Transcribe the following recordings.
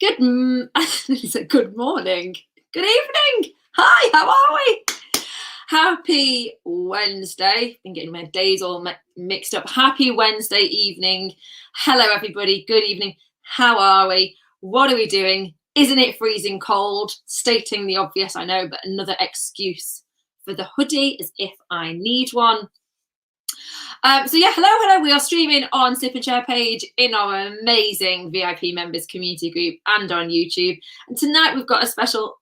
It's a good morning. Good evening. Hi, how are we? Happy Wednesday. Been getting my days all mixed up. Happy Wednesday evening. Hello, everybody. Good evening. How are we? What are we doing? Isn't it freezing cold? Stating the obvious, I know, but another excuse for the hoodie as if I need one. Hello. We are streaming on Sip and Share page in our amazing VIP members community group and on YouTube. And tonight we've got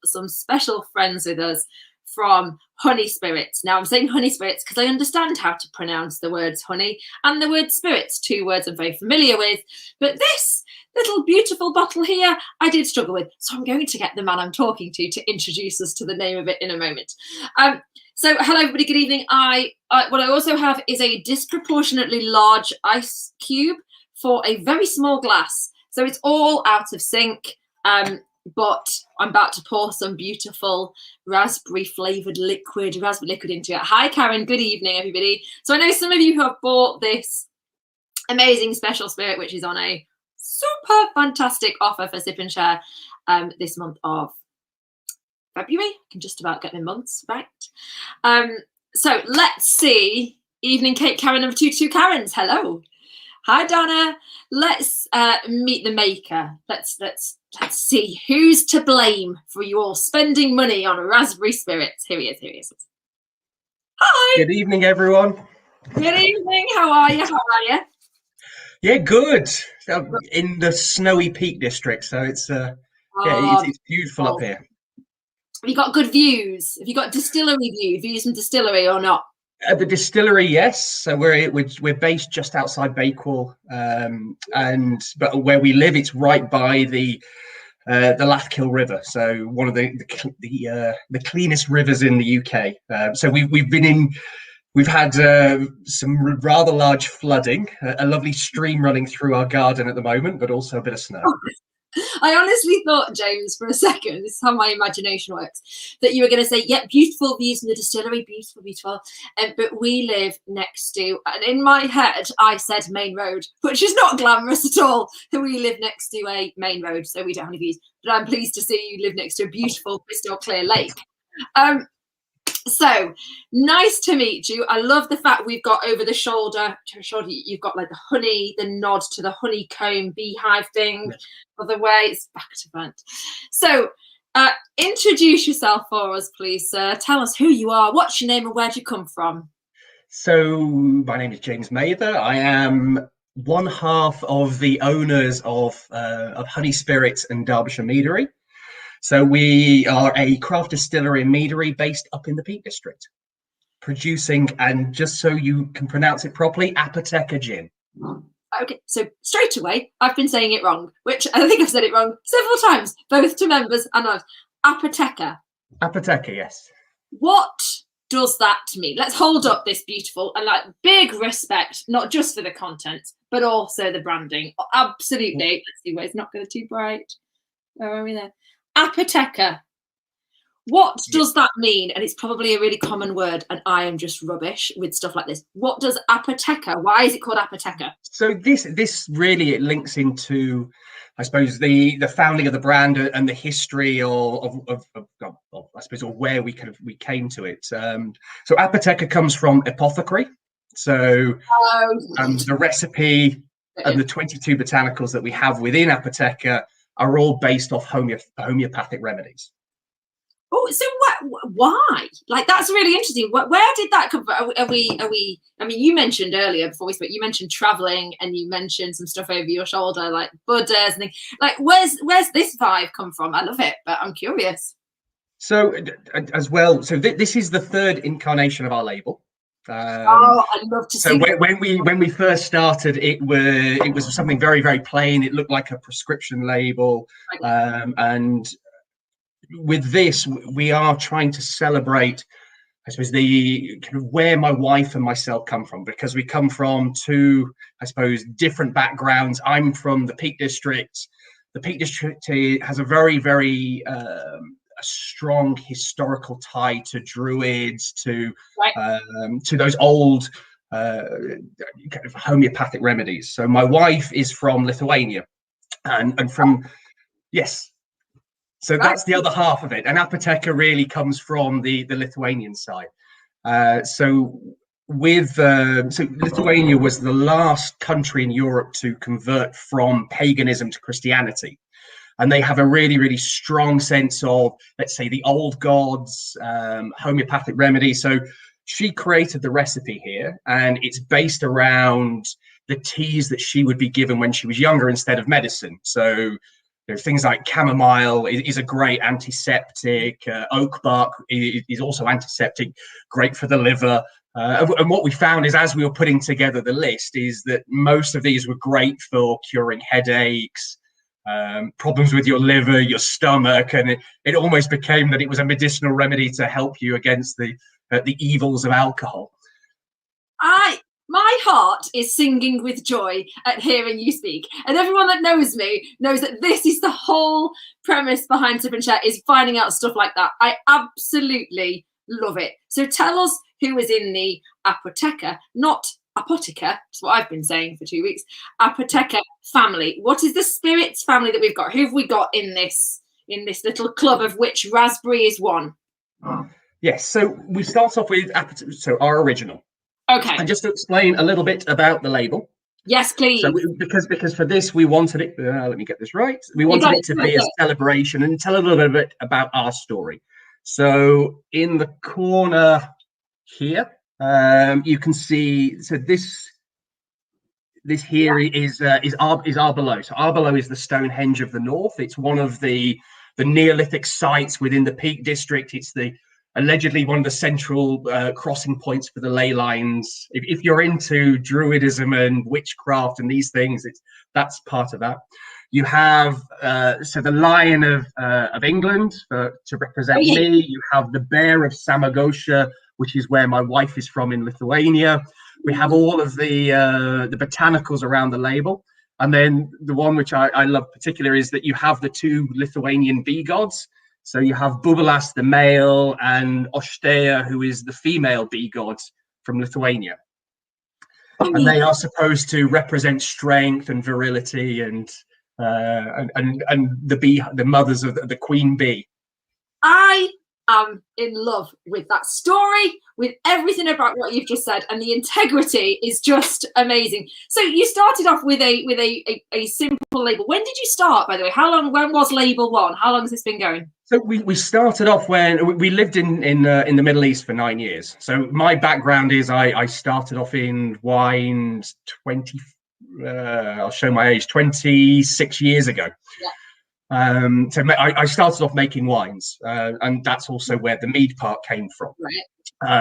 some special friends with us from Honey Spirits. Now I'm saying Honey Spirits because I understand how to pronounce the words honey and the word spirits, two words I'm very familiar with. But this little beautiful bottle here, I did struggle with. So I'm going to get the man I'm talking to introduce us to the name of it in a moment. So hello everybody, good evening. What I also have is a disproportionately large ice cube for a very small glass. So it's all out of sync, but I'm about to pour some beautiful raspberry liquid into it. Hi Karen, good evening everybody. So I know some of you who have bought this amazing special spirit, which is on a super fantastic offer for Sip and Share this month of February. I can just about get my months right. So let's see. Evening Kate, Karen number 22 Karens. Hello. Hi Donna. Let's meet the maker. Let's see who's to blame for you all spending money on raspberry spirits. Here he is. Hi. Good evening, everyone. Good evening. How are you? Yeah, good. In the snowy Peak District, so it's it's beautiful up here. Have you got good views? Have you got distillery views from distillery or not? The distillery, yes. So we're based just outside Bakewell, but where we live, it's right by the Lathkill River. So one of the cleanest rivers in the UK. So we've had some rather large flooding, a lovely stream running through our garden at the moment, but also a bit of snow. I honestly thought, James, for a second, this is how my imagination works, that you were going to say, yeah, beautiful views from the distillery, beautiful. But we live next to, and in my head, I said main road, which is not glamorous at all. We live next to a main road, so we don't have any views. But I'm pleased to see you live next to a beautiful crystal clear lake. So nice to meet you. I love the fact we've got over the shoulder, you've got like the honey, the nod to the honeycomb beehive thing. Other way, it's back to front. So introduce yourself for us, please, sir. Tell us who you are, what's your name, and where do you come from? So my name is James Mather. I am one half of the owners of Honey Spirits and Derbyshire Meadery. So we are a craft distillery and meadery based up in the Peak District, producing, and just so you can pronounce it properly, Apoteca Gin. Okay, so straight away, I've been saying it wrong, which I think I've said it wrong several times, both to members and others. Apoteca. Apoteca, yes. What does that mean? Let's hold up this beautiful and like big respect, not just for the content, but also the branding. Absolutely. Let's see where it's not going too bright. Where are we there? Apoteca. What does that mean? And it's probably a really common word, and I am just rubbish with stuff like this. What does Apoteca? Why is it called Apoteca? So this really, it links into, I suppose, the founding of the brand and the history of I suppose, or where we came to it. So Apoteca comes from apothecary. So the recipe and the 22 botanicals that we have within Apoteca are all based off homeopathic remedies. Oh, so why? Like, that's really interesting. Where did that come from? Are we? I mean, you mentioned earlier before we spoke. You mentioned traveling, and you mentioned some stuff over your shoulder, like Buddhas and things. Like, where's this vibe come from? I love it, but I'm curious. So, as well, this is the third incarnation of our label. I'd love to see. So when we first started, it was something very, very plain. It looked like a prescription label, and with this, we are trying to celebrate, I suppose, the kind of where my wife and myself come from, because we come from two, I suppose, different backgrounds. I'm from the Peak District. The Peak District has a very, very a strong historical tie to Druids, to those old kind of homeopathic remedies. So my wife is from Lithuania, and from Yes. So Right. that's the other half of it. And Apoteca really comes from the Lithuanian side. So Lithuania was the last country in Europe to convert from paganism to Christianity. And they have a really, really strong sense of, let's say, the old gods, homeopathic remedies. So she created the recipe here, and it's based around the teas that she would be given when she was younger instead of medicine. So things like chamomile is a great antiseptic. Oak bark is also antiseptic, great for the liver. And what we found is, as we were putting together the list, is that most of these were great for curing headaches, problems with your liver, your stomach, and it almost became that it was a medicinal remedy to help you against the evils of alcohol. My heart is singing with joy at hearing you speak, and everyone that knows me knows that this is the whole premise behind Sip and Share, is finding out stuff like that. I absolutely love it. So tell us who is in the Apoteca, not Apoteca, that's what I've been saying for 2 weeks, Apoteca family. What is the spirits family that we've got? Who have we got in this little club, of which raspberry is one? Yes, so we start off with so our original. Okay. And just to explain a little bit about the label. Yes, please. So because for this we wanted it. Let me get this right. We wanted it to be a celebration and tell a little bit about our story. So in the corner here, you can see. So this here is Arbelo. So Arbelo is the Stonehenge of the north. It's one of the Neolithic sites within the Peak District. It's allegedly one of the central crossing points for the ley lines. If you're into druidism and witchcraft and these things, that's part of that. You have so the Lion of England to represent me. You have the Bear of Samogosha, which is where my wife is from in Lithuania. We have all of the botanicals around the label. And then the one which I love particularly is that you have the two Lithuanian bee gods. So you have Bubalas, the male, and Osteia, who is the female bee god from Lithuania. And they are supposed to represent strength and virility and the mothers of the queen bee. I am in love with that story, with everything about what you've just said, and the integrity is just amazing. So you started off with a simple label. When did you start, by the way? When was label one? How long has this been going? So we started off when we lived in the Middle East for 9 years. So my background is I started off in wine I'll show my age, 26 years ago. Yeah. So I started off making wines, and that's also where the mead part came from. Right.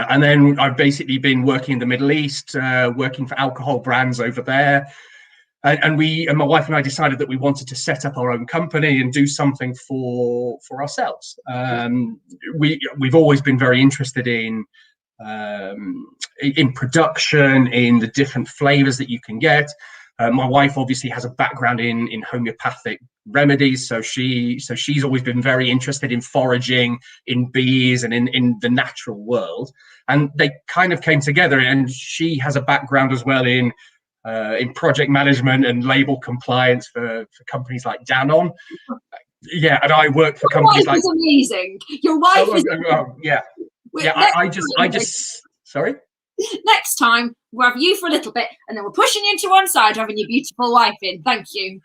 And then I've basically been working in the Middle East, working for alcohol brands over there. And my wife and I decided that we wanted to set up our own company and do something for ourselves. We've always been very interested in production, in the different flavors that you can get. My wife obviously has a background in homeopathic remedies, so she's always been very interested in foraging, in bees, and in the natural world. And they kind of came together. And she has a background as well in project management and label compliance for companies like Danone. Yeah, and I work for companies like. Your wife is amazing. Your wife is. Yeah. I just. Sorry. Next time we'll have you for a little bit, and then we're pushing you to one side, having your beautiful wife in. Thank you.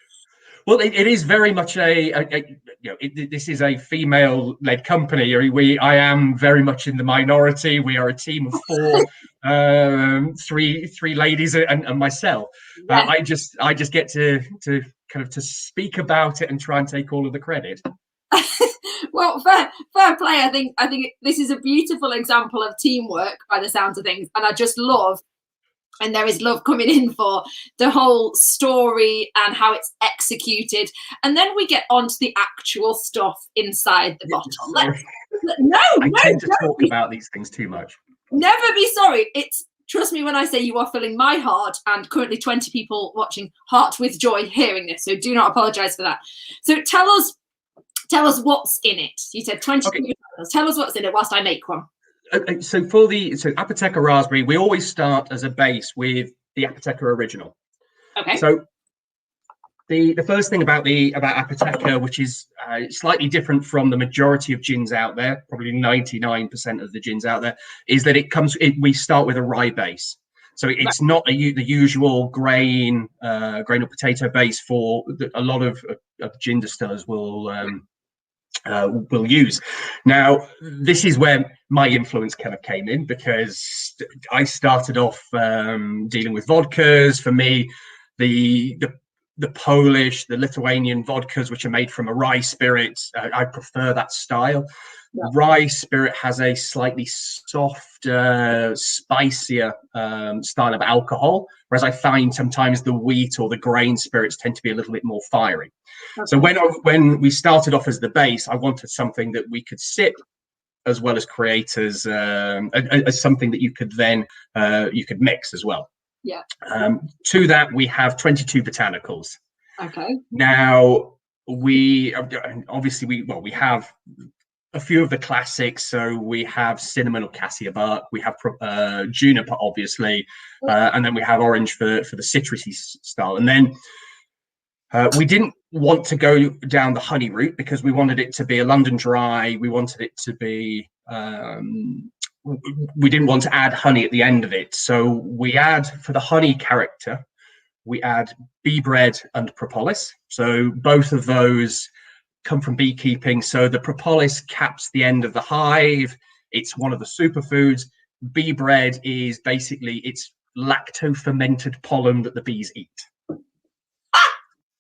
Well, it is very much this is a female-led company. I am very much in the minority. We are a team of four, three ladies and myself. Yes. I just get to kind of to speak about it and try and take all of the credit. Well, fair play. I think this is a beautiful example of teamwork by the sounds of things, and I just love. And there is love coming in for the whole story and how it's executed. And then we get on to the actual stuff inside the bottle. I tend to talk about these things too much. Never be sorry. Trust me when I say you are filling my heart, and currently 20 people watching, heart with joy hearing this. So do not apologize for that. So tell us what's in it. You said 20 people. Tell us what's in it whilst I make one. So Apoteca Raspberry, we always start as a base with the Apoteca Original. Okay. So The first thing about Apoteca, which is slightly different from the majority of gins out there, probably 99% of the gins out there, is that we start with a rye base. So it's not the usual grain or potato base for a lot of gin distillers will use. Now, this is where my influence kind of came in, because I started off dealing with vodkas. For me, the Polish, the Lithuanian vodkas, which are made from a rye spirit, I prefer that style. Yeah. Rye spirit has a slightly softer, spicier style of alcohol, whereas I find sometimes the wheat or the grain spirits tend to be a little bit more fiery. Okay. So when we started off as the base, I wanted something that we could sip as well as create as something that you could then you could mix as well. Yeah. To that, we have 22 botanicals. Okay. Now, we obviously we have a few of the classics. So we have cinnamon or cassia bark. We have juniper, obviously, and then we have orange for the citrusy style. And then we didn't want to go down the honey route because we wanted it to be a London dry. We wanted it to be. We didn't want to add honey at the end of it. So we add, for the honey character, we add bee bread and propolis. So both of those come from beekeeping. So the propolis caps the end of the hive. It's one of the superfoods. Bee bread is basically, it's lacto-fermented pollen that the bees eat. Ah,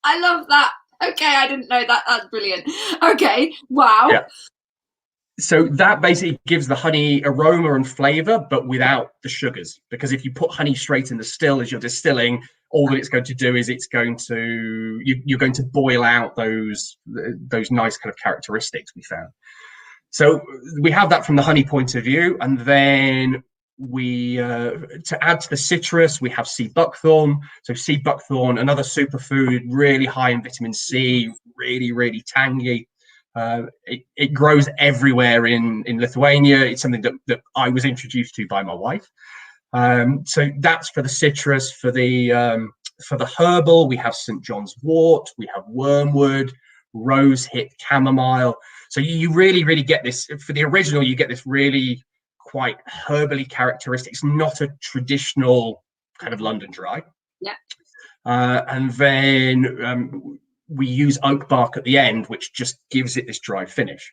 I love that. Okay, I didn't know that. That's brilliant. Okay, wow. Yeah. So that basically gives the honey aroma and flavor, but without the sugars. Because if you put honey straight in the still as you're distilling, all that it's going to do is you're going to boil out those nice kind of characteristics we found. So we have that from the honey point of view, and then we to add to the citrus, we have sea buckthorn. So sea buckthorn, another superfood, really high in vitamin C, really, really tangy. It grows everywhere in Lithuania. It's something that I was introduced to by my wife. So that's for the citrus. For the herbal, we have St. John's wort, we have wormwood, rosehip, chamomile. So you really, really get this. For the original, you get this really quite herbally characteristic. It's not a traditional kind of London dry. Yeah. And then we use oak bark at the end, which just gives it this dry finish.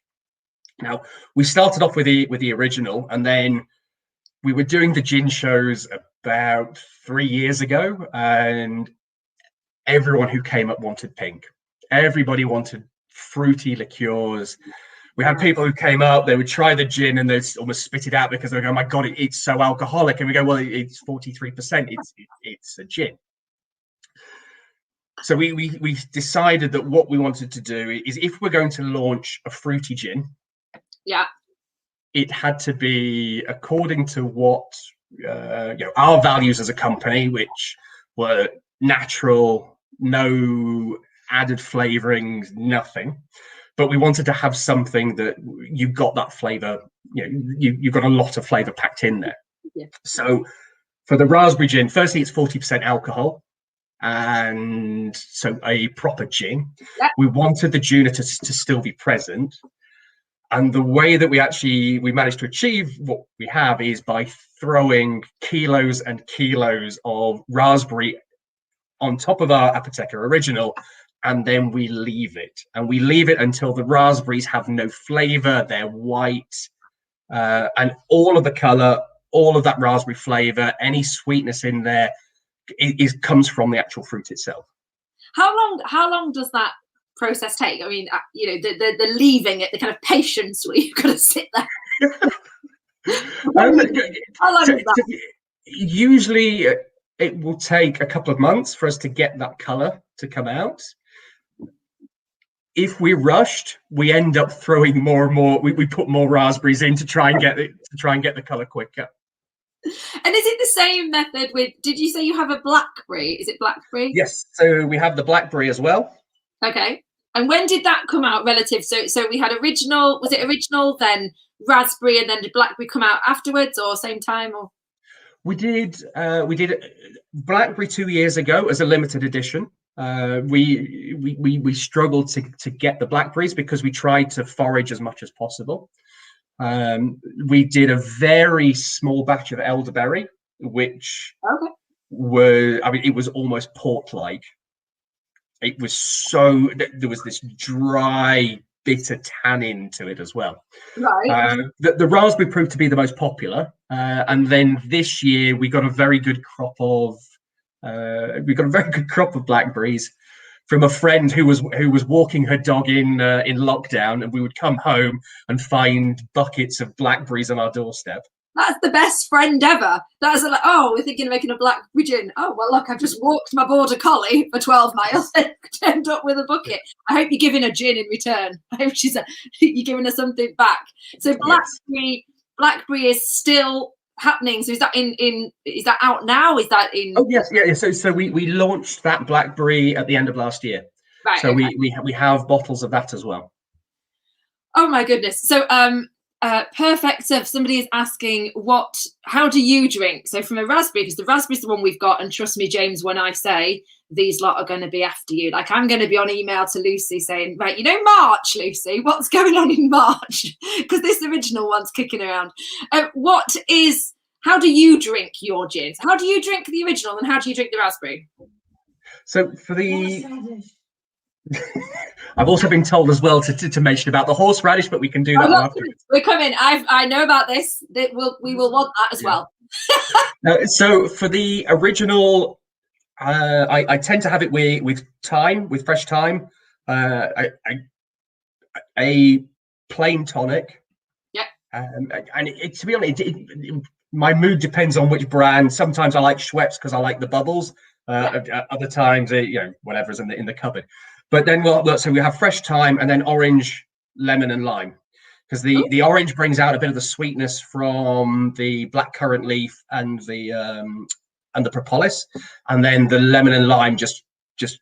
Now, we started off with the original, and then we were doing the gin shows about 3 years ago, and everyone who came up wanted pink. Everybody wanted fruity liqueurs. We had people who came up, they would try the gin and they'd almost spit it out because they go, "Oh my God, it's so alcoholic." And we go, "Well, it's 43%. It's a gin." So we decided that what we wanted to do is, if we're going to launch a fruity gin, yeah, it had to be according to what our values as a company, which were natural, no added flavorings, nothing. But we wanted to have something that you got that flavor. You got a lot of flavor packed in there. Yeah. So for the raspberry gin, firstly, it's 40% alcohol. And so a proper gin. Yep. We wanted the juniper to still be present, and the way that we managed to achieve what we have is by throwing kilos and kilos of raspberry on top of our Apoteca original, and then we leave it until the raspberries have no flavor. They're white, and all of the color, all of that raspberry flavor, any sweetness in there, it comes from the actual fruit itself. How long does that process take? I mean, the leaving it, the kind of patience where you've got to sit there. How long is that? Usually it will take a couple of months for us to get that color to come out. If we rushed, we end up throwing more and more. We put more raspberries in to try and get the color quicker. And is it the same method with, did you say you have a blackberry? Is it blackberry? Yes, so we have the blackberry as well. Okay. And when did that come out relative? So we had original, was it original, then raspberry, and then did blackberry come out afterwards or same time? Or we did blackberry 2 years ago as a limited edition. We struggled to get the blackberries because we tried to forage as much as possible. We did a very small batch of elderberry, which it was almost port-like. It was there was this dry, bitter tannin to it as well. Right. The raspberry proved to be the most popular, and then this year we got a very good crop of blackberries from a friend who was walking her dog in lockdown, and we would come home and find buckets of blackberries on our doorstep. That's the best friend ever. That's like, oh, we're thinking of making a blackberry gin. Oh, well, look, I've just walked my border collie for 12 miles and turned up with a bucket. I hope you're giving her gin in return. I hope you're giving her something back. So blackberry is still happening. So is that is that out now? Is that in? Oh yes, yeah. So we launched that blackberry at the end of last year. Right. So okay. we have bottles of that as well. Oh my goodness. So perfect. So if somebody is asking how do you drink? So from a raspberry, because the raspberry is the one we've got, and trust me, James, when I say these lot are going to be after you, like I'm going to be on email to Lucy saying, right, March, Lucy, what's going on in March? Because this original one's kicking around. How do you drink your gins? How do you drink the original, and how do you drink the raspberry? So for the I've also been told as well to mention about the horseradish, but we can do that afterwards. We're coming. I know about this. We will want that as well. So for the original, I tend to have it with fresh thyme, a plain tonic. Yeah. And to be honest, my mood depends on which brand. Sometimes I like Schweppes because I like the bubbles. Other times, whatever's in the cupboard. But then so we have fresh thyme and then orange, lemon, and lime, because the orange brings out a bit of the sweetness from the blackcurrant leaf and the propolis, and then the lemon and lime just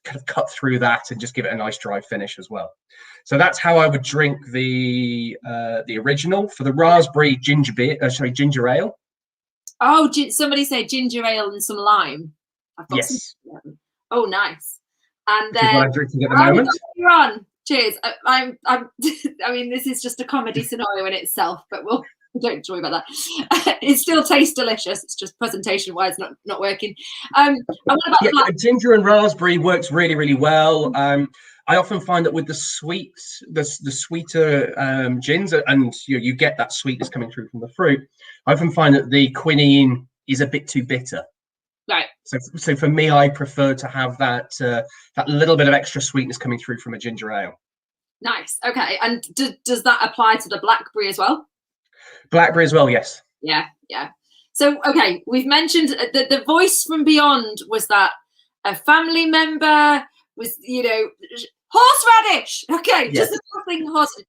kind of cut through that and just give it a nice dry finish as well. So that's how I would drink the original. For the raspberry, ginger ale. Oh, somebody say ginger ale and some lime. Yes. Oh, nice. And then what I'm drinking at the moment. You're on. Cheers. I mean, this is just a comedy scenario in itself, but we don't worry about that. It still tastes delicious. It's just presentation-wise not working. Ginger and raspberry works really, really well. I often find that with the sweeter gins, and you get that sweetness coming through from the fruit, I often find that the quinine is a bit too bitter. Right. So for me, I prefer to have that little bit of extra sweetness coming through from a ginger ale. Nice. Okay. And does that apply to the blackberry as well? Blackberry as well, yes. Yeah. So, okay, we've mentioned the voice from beyond was that a family member was, horseradish. Okay, yes. Just something horseradish.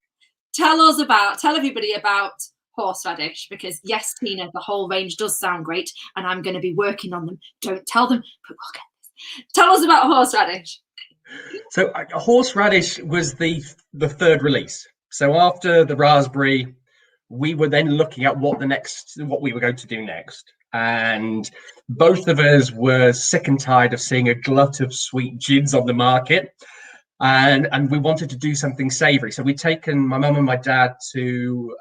Tell everybody about horseradish, because yes, Tina, the whole range does sound great, and I'm going to be working on them. Don't tell them, but we'll get this. Tell us about horseradish. So horseradish was the third release. So after the raspberry, we were then looking at what we were going to do next. And both of us were sick and tired of seeing a glut of sweet gins on the market. And we wanted to do something savory. So we'd taken my mum and my dad to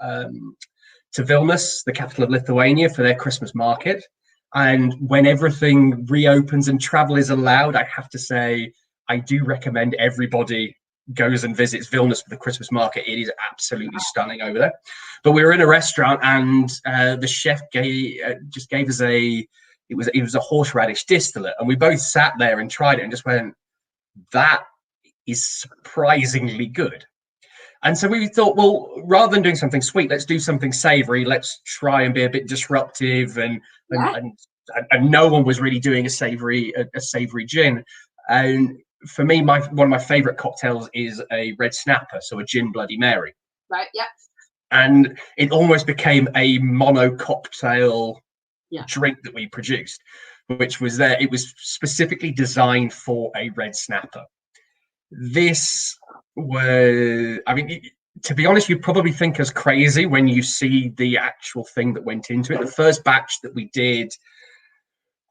Vilnius, the capital of Lithuania, for their Christmas market. And when everything reopens and travel is allowed, I have to say, I do recommend everybody goes and visits Vilnius for the Christmas market. It is absolutely stunning over there. But we were in a restaurant, and the chef gave us it was a horseradish distillate, and we both sat there and tried it and just went, that is surprisingly good. And so we thought, well, rather than doing something sweet, let's do something savory. Let's try and be a bit disruptive. And no one was really doing a savory gin. And for me, one of my favorite cocktails is a red snapper, so a gin Bloody Mary. Right. Yeah. And it almost became a mono cocktail drink that we produced, which was there. It was specifically designed for a red snapper. This was, to be honest, you'd probably think us crazy when you see the actual thing that went into it. The first batch that we did,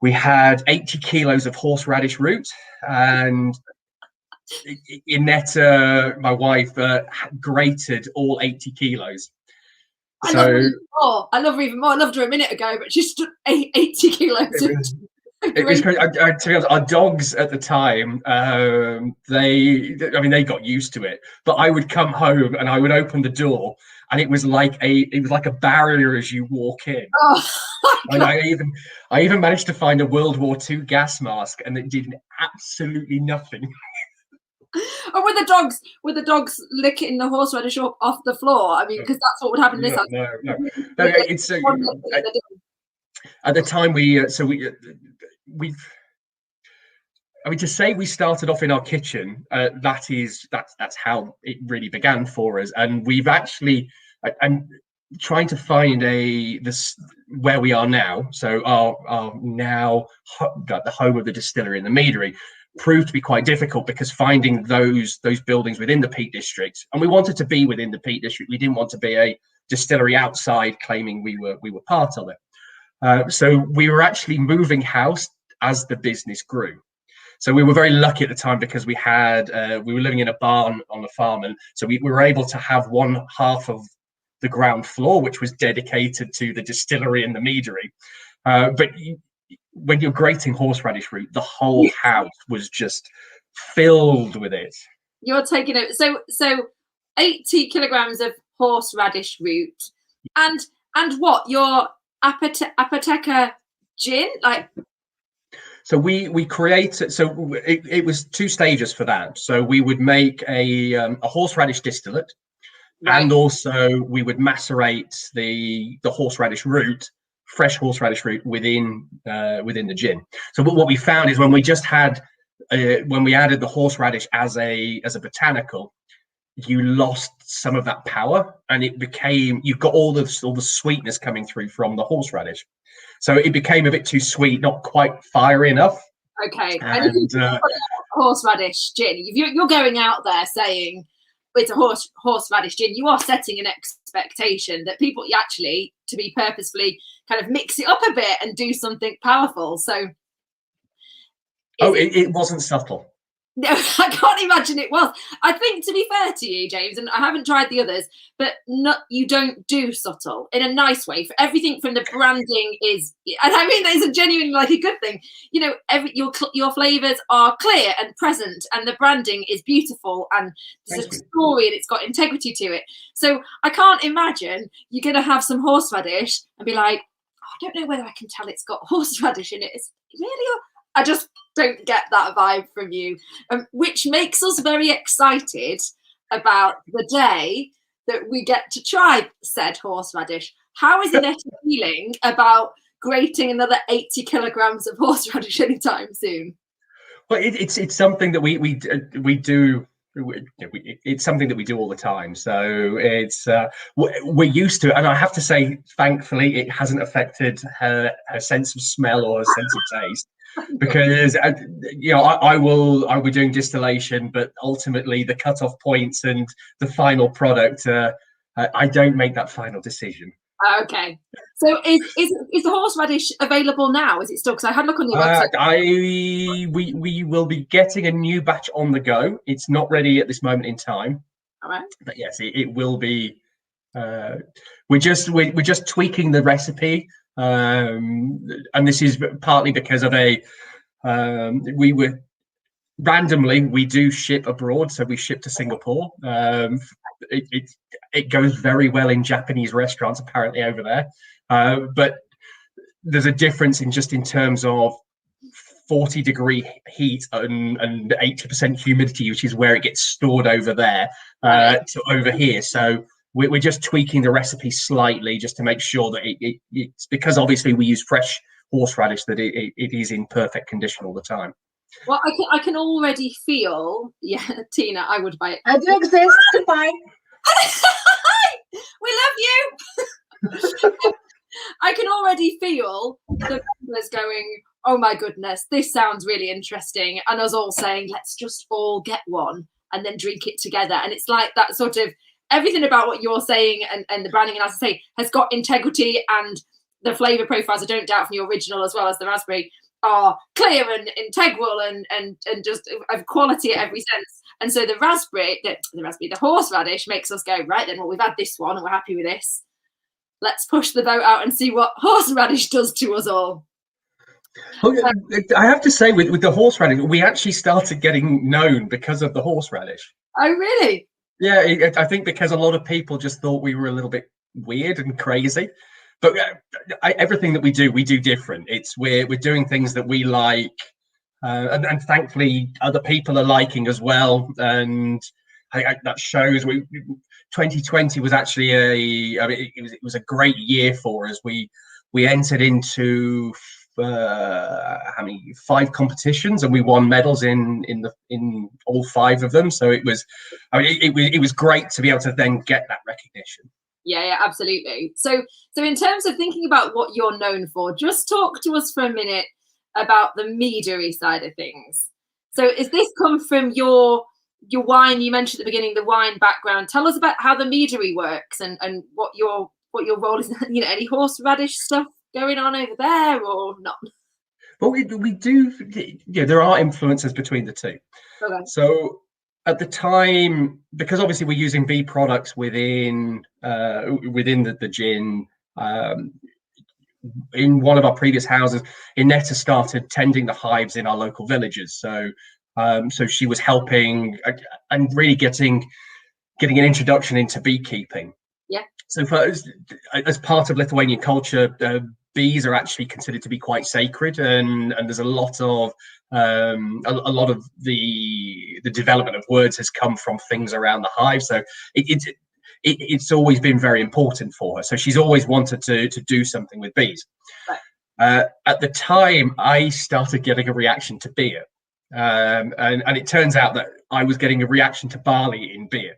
we had 80 kilos of horseradish root, and Inetta, my wife, grated all 80 kilos. I love her even more. I loved her a minute ago, but she stood 80 kilos. It was crazy. To be honest, our dogs at the time, they got used to it. But I would come home and I would open the door, and it was like a barrier as you walk in. Oh, and I even managed to find a World War II gas mask, and it did absolutely nothing. Or were the dogs licking the horseradish off the floor? I mean, because that's what would happen in this house. No. It's at the time to say we started off in our kitchen. That's how it really began for us, and we've actually. I'm trying to find where we are now. So our now the home of the distillery and the meadery proved to be quite difficult, because finding those buildings within the Peak District, and we wanted to be within the Peak District. We didn't want to be a distillery outside claiming we were part of it. So we were actually moving house as the business grew. So we were very lucky at the time, because we were living in a barn on the farm, and so we were able to have one half of the ground floor, which was dedicated to the distillery and the meadery. But when you're grating horseradish root, the whole house was just filled with it. You're taking it. So 80 kilograms of horseradish root, and what, your Apoteca Gin, like. So we created. So it was 2 stages for that. So we would make a horseradish distillate. Right. And also we would macerate the horseradish root, fresh horseradish root within the gin. So what we found is when we added the horseradish as a botanical, you lost some of that power, and you've got all the sweetness coming through from the horseradish. So it became a bit too sweet, not quite fiery enough. Okay. And horseradish gin, you're going out there saying it's a horseradish gin, you are setting an expectation that people actually, to be purposefully kind of mix it up a bit and do something powerful. So it wasn't subtle. No, I can't imagine it was. I think, to be fair to you, James, and I haven't tried the others, but you don't do subtle in a nice way. For everything from the branding is, and I mean, there's a genuinely like a good thing. You know, your flavors are clear and present, and the branding is beautiful, and there's a story, and it's got integrity to it. So I can't imagine you're going to have some horseradish and be like, oh, I don't know whether I can tell it's got horseradish in it. It's really. I just don't get that vibe from you, which makes us very excited about the day that we get to try said horseradish. How is Inetta feeling about grating another 80 kilograms of horseradish anytime soon? Well, it's something that we do. It's something that we do all the time, so we're used to it. And I have to say, thankfully, it hasn't affected her sense of smell or her sense of taste. Because I will be doing distillation, but ultimately the cutoff points and the final product, I don't make that final decision. Okay, so is the horseradish available now? Is it still? Because I had a look on your website. We will be getting a new batch on the go. It's not ready at this moment in time. All right. But yes, it will be. We're just tweaking the recipe. And this is partly because of we do ship abroad, so we ship to Singapore. It goes very well in Japanese restaurants apparently over there, but there's a difference in terms of 40-degree heat and 80% humidity, which is where it gets stored over there, to over here. So we're just tweaking the recipe slightly just to make sure that it's because obviously we use fresh horseradish, that it is in perfect condition all the time. Well, I can already feel, Tina, I would buy it. I do exist. Goodbye. We love you. I can already feel the members going, oh my goodness, this sounds really interesting. And us all saying, let's just all get one and then drink it together. And it's like that sort of, everything about what you're saying and the branding, and as I say, has got integrity, and the flavour profiles, I don't doubt, from the original as well as the raspberry, are clear and integral and just of quality at every sense. And so the horseradish makes us go, right then, well, we've had this one and we're happy with this. Let's push the boat out and see what horseradish does to us all. Well, I have to say, with the horseradish, we actually started getting known because of the horseradish. Oh, really? Yeah, I think because a lot of people just thought we were a little bit weird and crazy. But everything that we do different. We're doing things that we like, and thankfully other people are liking as well. And that shows. 2020 was actually it was a great year for us. We entered into 5 competitions, and we won medals in all 5 of them. So it was great to be able to then get that recognition. Yeah, absolutely. So in terms of thinking about what you're known for, just talk to us for a minute about the meadery side of things. So is this come from your wine? You mentioned at the beginning the wine background. Tell us about how the meadery works and what your role is. Any horseradish stuff going on over there or not? Well, we do. Yeah, there are influences between the two. Okay. So at the time, because obviously we're using bee products within the gin. In one of our previous houses, Inetta started tending the hives in our local villages. So she was helping and really getting an introduction into beekeeping. Yeah. So as part of Lithuanian culture, bees are actually considered to be quite sacred, and there's a lot of the development of words has come from things around the hive. So it's always been very important for her. So she's always wanted to do something with bees. Right. At the time, I started getting a reaction to beer, and it turns out that I was getting a reaction to barley in beer.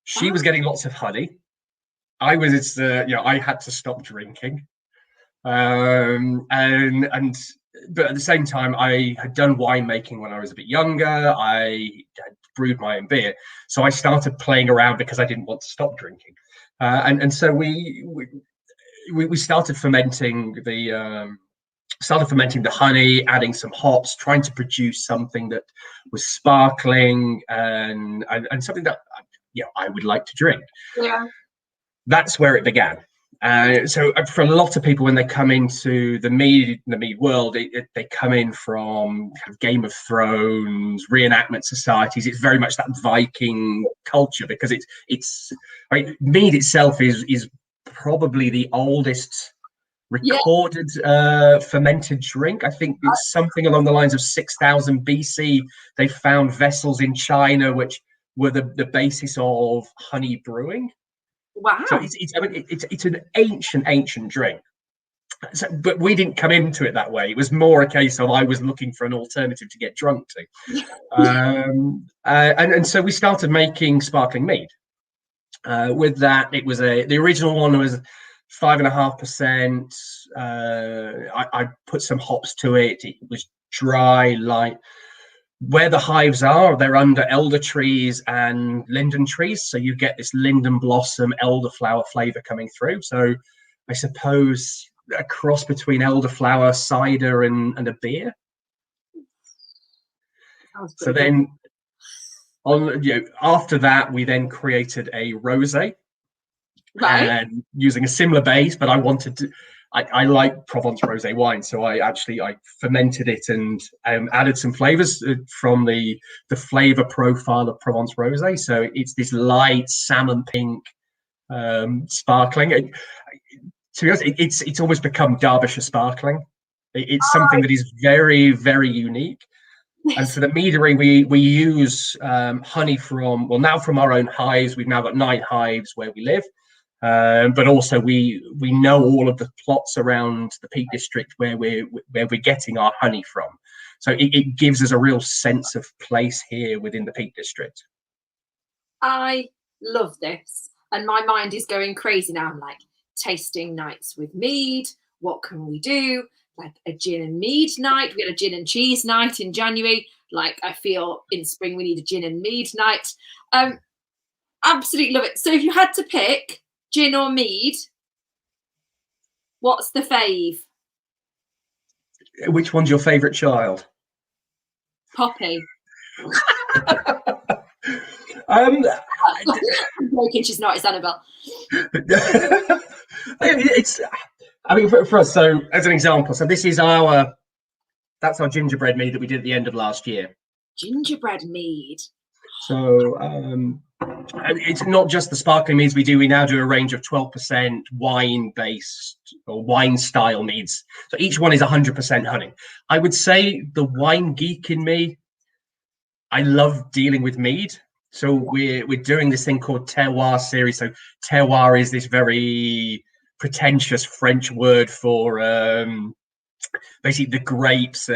She was getting lots of honey. I had to stop drinking. But at the same time, I had done winemaking when I was a bit younger. I had brewed my own beer, so I started playing around because I didn't want to stop drinking. So we started fermenting the honey, adding some hops, trying to produce something that was sparkling and something that I would like to drink. Yeah, that's where it began. So for a lot of people, when they come into the mead world, they come in from kind of Game of Thrones, reenactment societies. It's very much that Viking culture because mead itself is probably the oldest recorded fermented drink. I think it's something along the lines of 6,000 BC. They found vessels in China which were the basis of honey brewing. Wow. So it's an ancient drink. So, but we didn't come into it that way. It was more a case of I was looking for an alternative to get drunk to. And so we started making sparkling mead. With that, it was the original one was 5.5%. I put some hops to it. It was dry, light. Where the hives are, they're under elder trees and linden trees, so you get this linden blossom elderflower flavor coming through. So I suppose a cross between elderflower cider and a beer. So then after that we then created a rosé, right, and using a similar base, but I wanted to I like Provence rosé wine, so I fermented it and added some flavors from the flavor profile of Provence rosé. So it's this light salmon pink, sparkling. To be honest, it's almost become Derbyshire sparkling. It's something that is very, very unique. And for the meadery, we use honey from our own hives. We've now got 9 hives where we live. But also we know all of the plots around the Peak District where we're getting our honey from. So it gives us a real sense of place here within the Peak District. I love this. And my mind is going crazy now. I'm like, tasting nights with mead. What can we do? Like a gin and mead night. We had a gin and cheese night in January. Like I feel in spring we need a gin and mead night. Absolutely love it. So if you had to pick gin or mead, what's the fave? Which one's your favourite child? Poppy. I'm joking, she's not, it's Annabelle. It's, I mean, for us, so as an example, so this is that's our gingerbread mead that we did at the end of last year. Gingerbread mead. So it's not just the sparkling meads we do. We now do a range of 12% wine-based or wine-style meads. So each one is 100% honey. I would say the wine geek in me, I love dealing with mead. So we're doing this thing called terroir series. So terroir is this very pretentious French word for basically the grapes.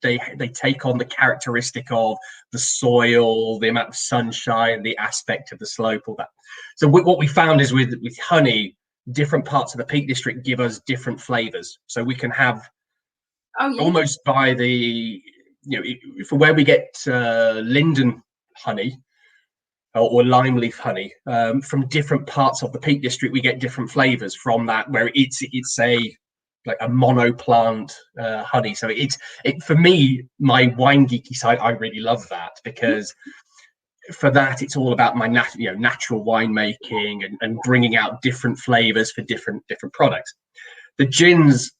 They take on the characteristic of the soil, the amount of sunshine, the aspect of the slope, all that. So what we found is with honey, different parts of the Peak District give us different flavors. So we can have almost by the, for where we get linden honey or lime leaf honey, from different parts of the Peak District, we get different flavors from that, where it's like a monoplant honey. So it for me, my wine geeky side, I really love that, because for that it's all about my natural winemaking and bringing out different flavors for different products. The gins,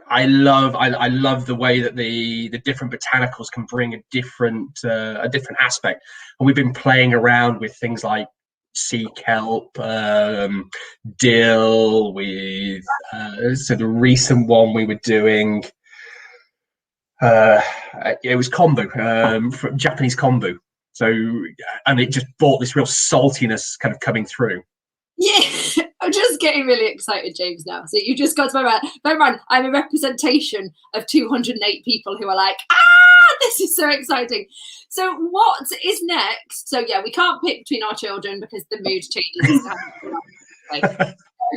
I love the way that the different botanicals can bring a different aspect, and we've been playing around with things like sea kelp, dill, with so the recent one we were doing, it was kombu, from Japanese kombu. So, and it just brought this real saltiness kind of coming through. Yeah, I'm just getting really excited, James, now. So you just got to my mind. Bear in mind, I'm a representation of 208 people who are like, this is so exciting. So what is next? So yeah, we can't pick between our children because the mood changes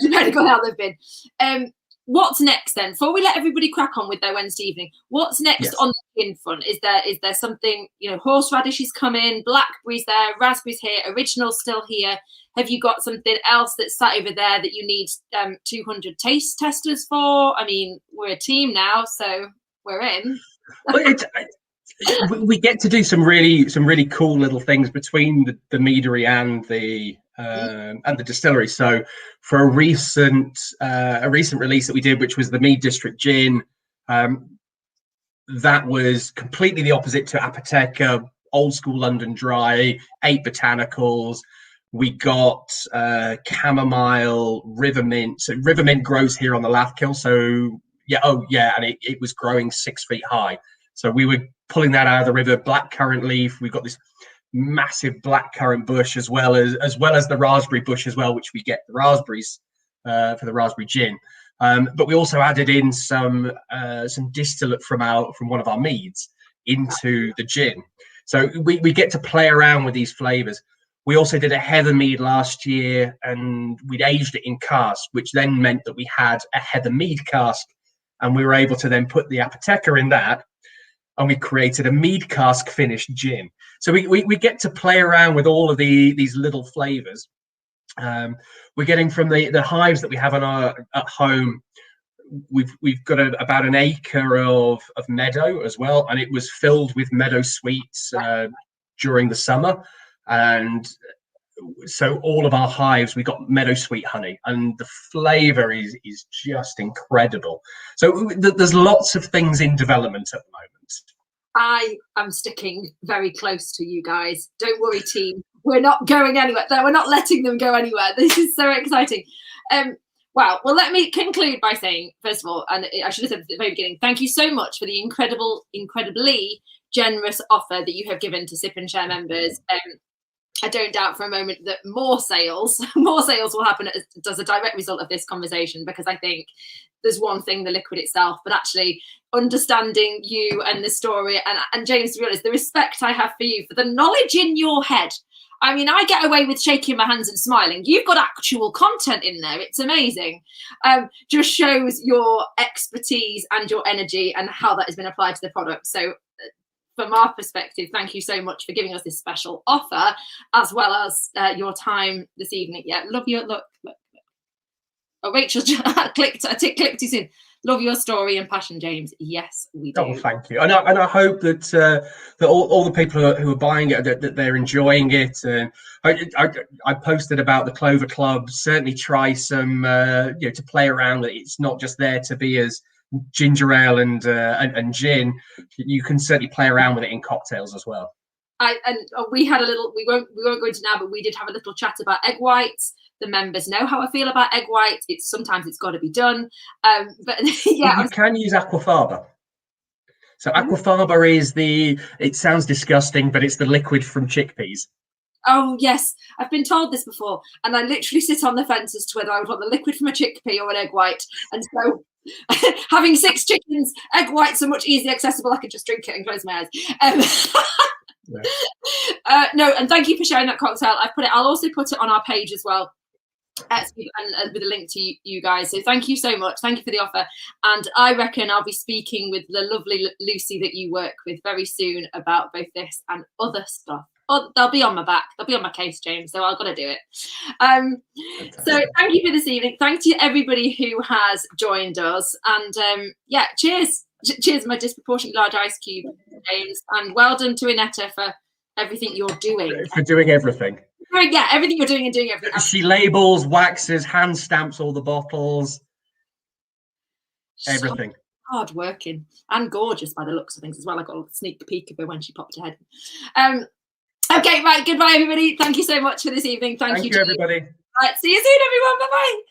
depending on how they've been. What's next then? Before we let everybody crack on with their Wednesday evening, what's next on the gin front? Is there something, horseradish is coming, blackberries there, raspberries here, original still here. Have you got something else that's sat over there that you need 200 taste testers for? I mean, we're a team now, so we're in. Well, we get to do some really cool little things between the meadery and the distillery. So for a recent release that we did, which was the Mead District Gin, that was completely the opposite to Apoteca, old school London dry, 8 botanicals. We got chamomile, river mint. So river mint grows here on the Lathkill. So and it was growing 6 feet high. So we were pulling that out of the river. Blackcurrant leaf. We've got this massive blackcurrant bush as well as the raspberry bush as well, which we get the raspberries for the raspberry gin. But we also added in some distillate from one of our meads into the gin. So we get to play around with these flavors. We also did a heather mead last year, and we'd aged it in cask, which then meant that we had a heather mead cask, and we were able to then put the Apoteca in that, and we created a mead cask finished gin. So we get to play around with all of these little flavors. We're getting from the hives that we have at home. We've got about an acre of meadow as well, and it was filled with meadow sweets during the summer. And so all of our hives, we got meadow sweet honey, and the flavor is just incredible. So there's lots of things in development at the moment. I am sticking very close to you guys. Don't worry, team. We're not going anywhere. We're not letting them go anywhere. This is so exciting. Well, let me conclude by saying, first of all, and I should have said at the very beginning, thank you so much for the incredibly generous offer that you have given to Sip and Share members. I don't doubt for a moment that more sales will happen as a direct result of this conversation, because I think there's one thing, the liquid itself, but actually understanding you and the story, and James, to be honest, the respect I have for you, for the knowledge in your head. I mean, I get away with shaking my hands and smiling. You've got actual content in there. It's amazing. Just shows your expertise and your energy and how that has been applied to the product. So from our perspective, thank you so much for giving us this special offer, as well as your time this evening. Yeah, love you. Look. Oh, Rachel clicked too soon. Love your story and passion, James. Yes, we do. Oh, thank you. And I hope that that all the people who are buying it, that they're enjoying it. And I posted about the Clover Club. Certainly try some, to play around. It's not just there to be as ginger ale and gin. You can certainly play around with it in cocktails as well. We had a little. We won't go into now, but we did have a little chat about egg whites. The members know how I feel about egg whites. Sometimes it's got to be done. But yeah, you can use aquafaba. So aquafaba is it sounds disgusting, but it's the liquid from chickpeas. Oh yes, I've been told this before, and I literally sit on the fence as to whether I would want the liquid from a chickpea or an egg white. And so, having 6 chickens, egg whites are much easier accessible. I could just drink it and close my eyes. Yeah. No, and thank you for sharing that cocktail. I'll also put it on our page as well. And with a link to you guys. So thank you so much. Thank you for the offer. And I reckon I'll be speaking with the lovely Lucy that you work with very soon about both this and other stuff. Oh, they'll be on my back. They'll be on my case, James. So I've got to do it. So thank you for this evening. Thank you to everybody who has joined us. And cheers. Cheers, my disproportionately large ice cube, James. And well done to Inetta for everything you're doing. For doing everything. Yeah, everything you're doing and doing everything. She labels, waxes, hand stamps all the bottles. Everything. Hard working and gorgeous by the looks of things as well. I got a sneak peek of her when she popped her head in. Okay, right. Goodbye, everybody. Thank you so much for this evening. Thank you, everybody. Right, see you soon, everyone. Bye-bye.